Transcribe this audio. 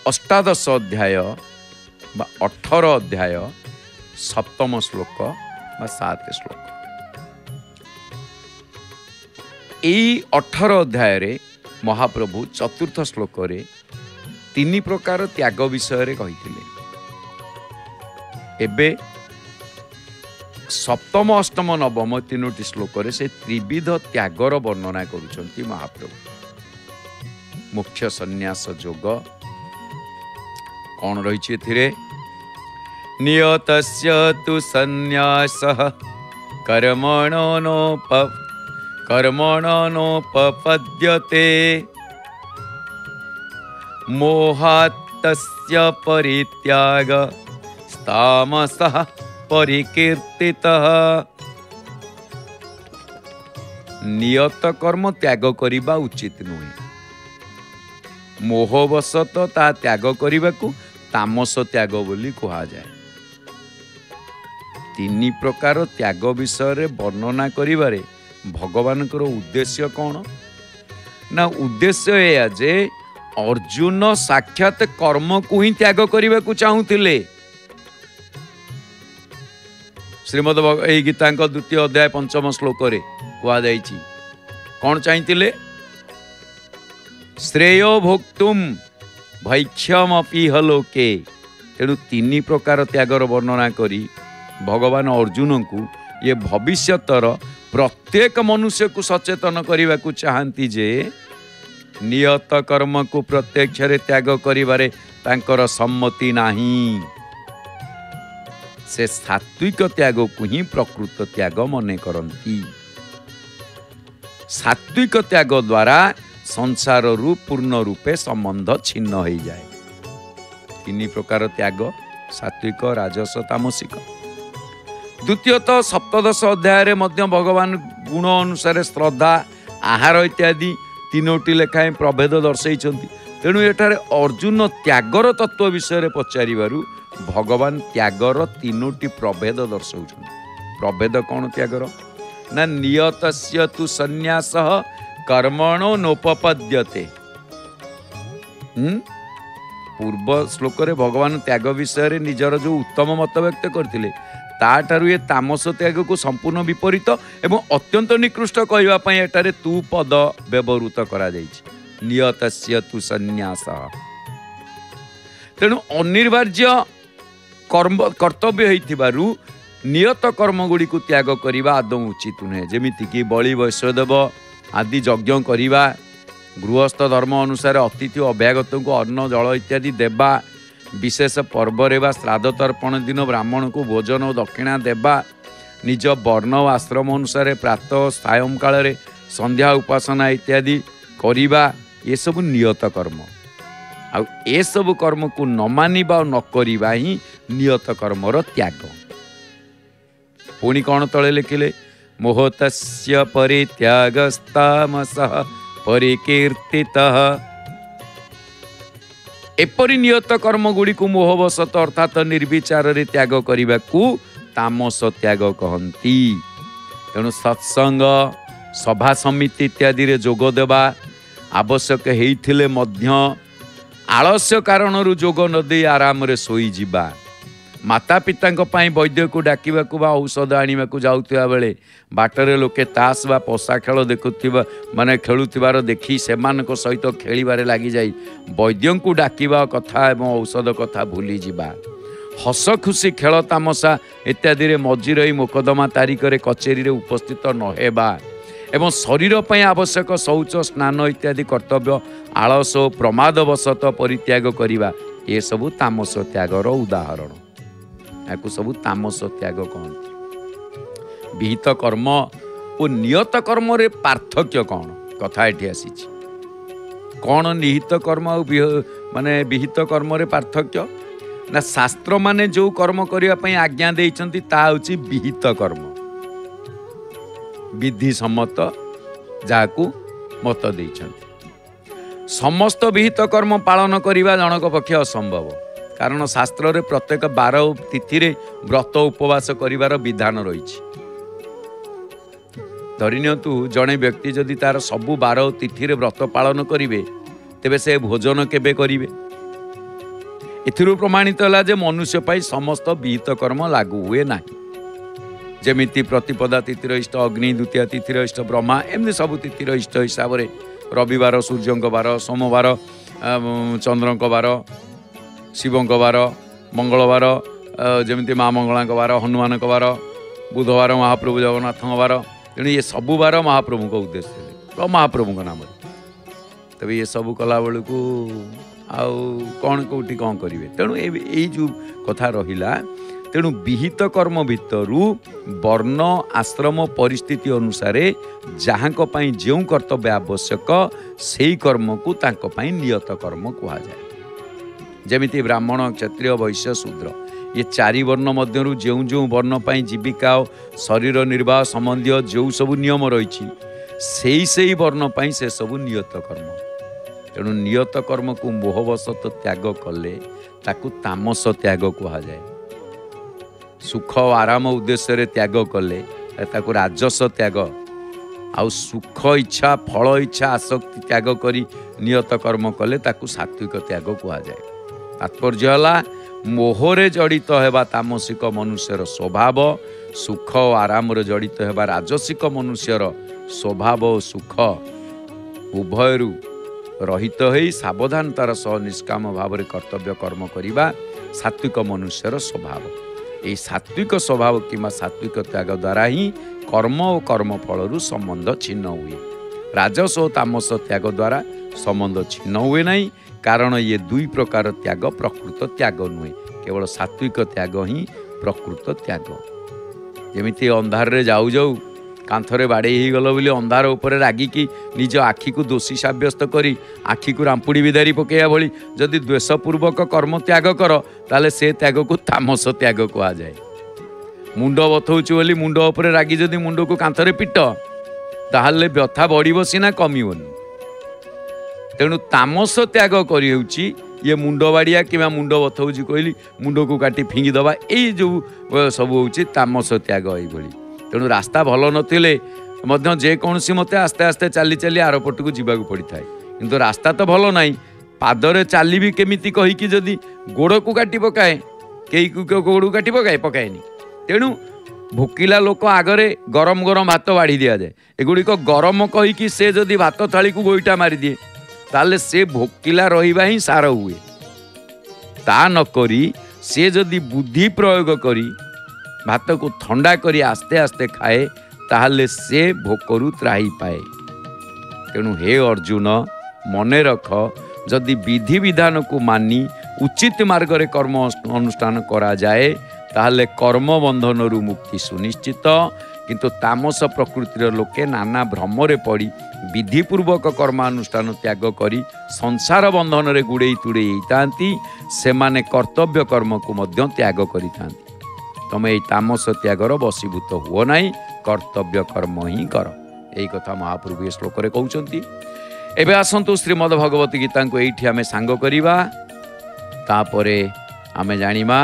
अष्टादश अध्याय बा 18 अध्याय सप्तम श्लोक बा 7 श्लोक। यही 18 अध्याय रे महाप्रभु चतुर्थ श्लोक रे 3 प्रकार त्याग विषय कही। एबे सप्तम अष्टम नवम 3टी श्लोक रे से त्रिविध त्यागर वर्णना करुछंती महाप्रभु। मुख्य संन्यास योग कौन रही एथिरे? नियतस्य तु संन्यासः कर्मणोपपद्यते मोहात्तस्य परित्याग तामसः परिकीर्तितः। नियत कर्म त्याग करिबा उचित नुहे। मोहवशत ता त्याग करने को तामस त्याग बोली कहा जाए। 3 प्रकार त्याग विषय वर्णना करिबारे भगवान उद्देश्य कौन ना? उद्देश्य यह जे अर्जुन साक्षात कर्म को ही त्याग करने को चाहूले। श्रीमद गीता द्वितीय अध्याय 5 श्लोक रे कहा जाइछि कौन चाहिए? श्रेयो भोक्तुम भैक्षमपि हलोके। तेणु 3 प्रकार त्यागर वर्णना करी भगवान अर्जुन को ये भविष्यतर प्रत्येक मनुष्य को सचेतन करने को चाहती जे नियत कर्म को प्रत्यक्ष त्याग करिबारे तांकर सम्मति नाही। से सात्विक त्याग को ही प्रकृत त्याग मने करती। सात्विक त्याग द्वारा संसार रु पूर्ण रूपे संबंध छिन्न हो जाए। 3 प्रकार त्याग सात्विक राजस तामसिक। द्वितीयतः सप्तदश अध्याय मध्य भगवान गुण अनुसार श्रद्धा आहार इत्यादि 3टी लेखाएं प्रभेद दर्शाई। तेणु एठारे अर्जुन त्यागर तत्व विषय पचारिबारु भगवान त्यागर 3टी प्रभेद दर्शाउछन्। प्रभेद कौन त्यागर ना? नियतस्य तु संन्यासः कर्मणो नोपपद्यते। पूर्व श्लोक रे भगवान त्याग विषय निजर जो उत्तम मत व्यक्त करथिले ताठारु ये तामस त्याग को संपूर्ण विपरीत एवं अत्यंत निकृष्ट कहवा पई एटारे तू पद व्यवहृत करा जाइछि। नियतस्य तु संन्यासः। तेणु अनिवार्य कर्म कर्तव्य होइथिबारु नियत कर्म गुडी को त्याग करिबा आदौ उचित नुहे। जेमिति कि बलि वैश्वदेव आदि यज्ञ करिबा, गृहस्थ धर्म अनुसार अतिथि अभ्यागत को अन्न जल इत्यादि देवा, विशेष पर्व रे बा श्राद्ध तर्पण दिन ब्राह्मण को भोजन और दक्षिणा देवा, निज वर्ण और आश्रम अनुसार प्रातः सायं काल रे संध्या उपासना इत्यादि करिबा, ये सब नियत कर्म। आ ए सब कर्म को न मानिबा न करिबा ही नियत कर्मर त्याग। पुणी कौन तले लिखिले? मोहतस्य परित्यागस्तामसः परिकीर्तितः। एपरि नियत कर्म गुड़ी को मोहवशत अर्थात निर्विचार रे त्याग करने को तामस त्याग कहती। तेणु सत्संग सभा समिति इत्यादि रे जोग देवा आवश्यक हेइथिले मध्य आलस्य कारणरू जोग न दे आराम रे सोई जिबा, माता पिता वैद्य को डाकिबा बा औषध आनिबा को जाउथिबा बेले बाटरे लोके तास बा पशा खेल देखुथिबा माने खेलुथिबार देखि सेमानक सहित खेलिबारे लागि जाई वैद्य को डाकिबा कथा एवं औषध कथा भूली जिबा। हस खुशी खेल तामसा इत्यादि रे मझी रही मोकदमा तारिख रे कचेरी रे उपस्थित न हेबा एवं शरीर पई आवश्यक शौच स्नान इत्यादि कर्तव्य आलस प्रमादवशत परित्याग करिबा, ये सबु तामस त्यागर उदाहरण। याकू सबु तामस त्याग कहती। विहित कर्म और नियत कर्म रे पार्थक्य कौन कथा एठी आसीछि। कौन निहित कर्म और माने विहित कर्म रे पार्थक्य ना? शास्त्र माने जो कर्म करिया पई आज्ञा देइछंती ता होछि विहित कर्म, विधि सम्मत जाकू मत देइछंती। समस्त विहित कर्म पालन करिबा जनक पक्षे असंभव। कारण शास्त्र रे प्रत्येक 12 तिथि रे व्रत उपवास करिवार विधान रही। धरिनियंतु जड़े व्यक्ति जदि तार सबु बार तिथि व्रत पालन करेंगे तेबे से भोजन केबे करेंगे। एथिरु प्रमाणित है जे मनुष्य पाई समस्त विहित कर्म लागू हुए ना। जेमिति प्रतिपदा तिथिर इष्ट अग्नि, द्वितीय तिथिर इष्ट ब्रह्मा, एमती सब तिथिर इष्ट हिसाब से रविवार सूर्य बार, सोमवार चंद्र बार, शिव बार, मंगलवार जमिति माँ मंगला बार, हनुमान बार, बुधवार महाप्रभु जगन्नाथ बार। तेणु ये सबु बार महाप्रभु का उद्देश्य महाप्रभु का नाम। तब ये सब कला बेलू आउ कौन कौटी कौन करेंगे। तेणु ये जो कथा रहा तेणु विहित कर्म भितरु वर्ण आश्रम परिस्थिति अनुसार जहाँ जो कर्तव्य आवश्यक से कर्म को तांको नियत कर्म कहा जाए। जमिति ब्राह्मण, क्षत्रिय, वैश्य, शूद्र ये चारि वर्ण मध्यरु जो जो वर्ण पाई जीविका शरीर निर्वाह संबंधी जो सब नियम रही से वर्ण पाई से सब नियत कर्म। तेणु नियत कर्म को मोहवशत त्याग कले ताकू तामस त्याग कहा जाए। सुख आराम उद्देश्य त्याग कले ताकू राजस त्याग। आउ सुख इच्छा फल इच्छा आसक्ति त्याग करी नियत कर्म कले ताकू सात्विक त्याग कहा जाए। तात्पर्य है मोहरे जड़ित हेबा तामसिक मनुष्यर स्वभाव, सुख और आराम जड़ित हेबा राजसिक मनुष्यर स्वभाव और सुख उभयरु रहित होई सावधानतार सह निष्काम भाव कर्तव्य कर्म करिबा सात्विक मनुष्यर स्वभाव। यही सात्विक स्वभाव किंवा सात्विक त्याग द्वारा ही कर्म और कर्म फलरू संबंध छिन्न हुए। राजस और तामस त्याग द्वारा संबंध छिन्न हुए नहीं, कारण ये दुई प्रकार त्याग प्रकृत त्याग नुहे, केवल सात्विक त्याग ही प्रकृत त्याग। जमिति अंधार रे जाऊ जाऊ कांथरे बाड़े ही गल बोली अंधार उपरे रागिकी निज आखि को दोषी साब्यस्त करी आखि को रामपुड़ी विदारी पकेया भली जदि द्वेषपूर्वक कर्म त्याग कर ताले से त्याग को तामस त्याग कहा जाए। मुंड बथौचु बोली मुंड उपरे रागी जदि मुंड को कांथरे पिट ताहले व्यथा बढ़िबो सिना कमिबोनी। तेणु तामस त्याग करी होउची ये मुंड बाड़िया कि मुंड बथौची कहली मुंड को काटी फिंगी दबा यही जो सब होउची तामस त्याग यही। तेणु रास्ता भल नथिले मध्य जेकोसी मते आस्ते आस्ते चली चली आर पट को जीवा पड़ी थाए, किंतु रास्ता तो भल ना पादरे चली केमिति कहीकि जदि गोड़ को काटी पकाए कई गोड़ को काटी पकाए पकाएनी। तेणु भोकिला लोक आगरे गरम गरम भात बाढ़ी दि जाए, एगुड़िक गरम कहीकि से जदि भात थाली को गोईटा मारी दिए ताले से भोकिला रहिबा ही सार हुए। ता नकरी से जदि बुद्धि प्रयोग करी भात को ठंडा करी आस्ते आस्ते खाए ताहले से भोकरू त्राही पाए। तेणु हे अर्जुन मने रख जदि विधि विधान को मानी उचित मार्ग रे कर्म अनुष्ठान करा जाए ताहले कर्म बंधन रु मुक्ति सुनिश्चित। किंतु तामस प्रकृतिर लोके नाना भ्रम रे पड़ी विधिपूर्वक कर्मानुष्ठान त्याग करी संसार बंधन रे गुड़े तुड़े होतांती, सेमाने कर्तव्य कर्म को मध्य त्याग करितांती। तमे एई तामस त्यागर वशीभूत हुओ नाही, कर्तव्य कर्म ही कर। यही कथा महाप्रभु ए श्लोक रे कहउचंती। एबे आसंतु श्रीमद् भगवत गीता को एठी आमे सांग करिबा, तापरे आमे जानिबा